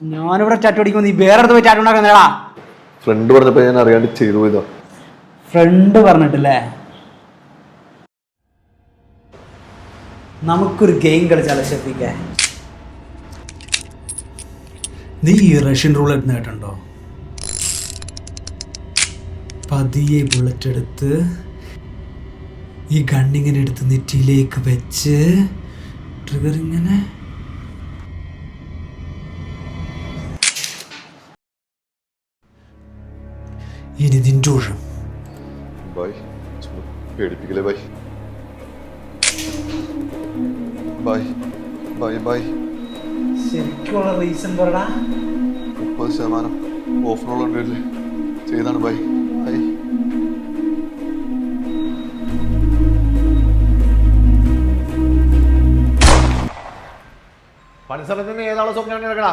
ഞാനിവിടെ ടാറ്റു അടിക്കുമ്പോൾ നീ വേറെ അടുത്ത് പോയി ടാറ്റു ഉണ്ടാക്കുന്നേടാ. ഫ്രണ്ട് പറഞ്ഞപ്പോ ഞാൻ അറിയാണ്ട് ചെയ്തു പോയതാ. ഫ്രണ്ട് പറഞ്ഞിട്ടില്ലേ? നമുക്കൊരു ഗെയിം കളിച്ചാലോ ഷെഫീക്കെ? നീ ഈ റഷ്യൻ റൂളറ്റ് കേട്ടുണ്ടോ? പതിയെ ബുള്ളറ്റ് എടുത്ത് ഈ ഗണ്ണിങ്ങനെ എടുത്ത് നെറ്റിയിലേക്ക് വെച്ച് ട്രിഗർ ഇങ്ങനെ ഇനി നിന്റെ ഊഴം. ബൈ, പേടിപ്പിക്കലേ ബൈ. Bye bye bye. ശരിക്കുള്ള റീസൺ പറടാ. 30% ഓഫറുള്ള പേരിൽ ചെയ്താണ് ബൈ ബൈ. പണി സമയത്ത് ഏതാളെ സ്വപ്നം എടുക്കടാ.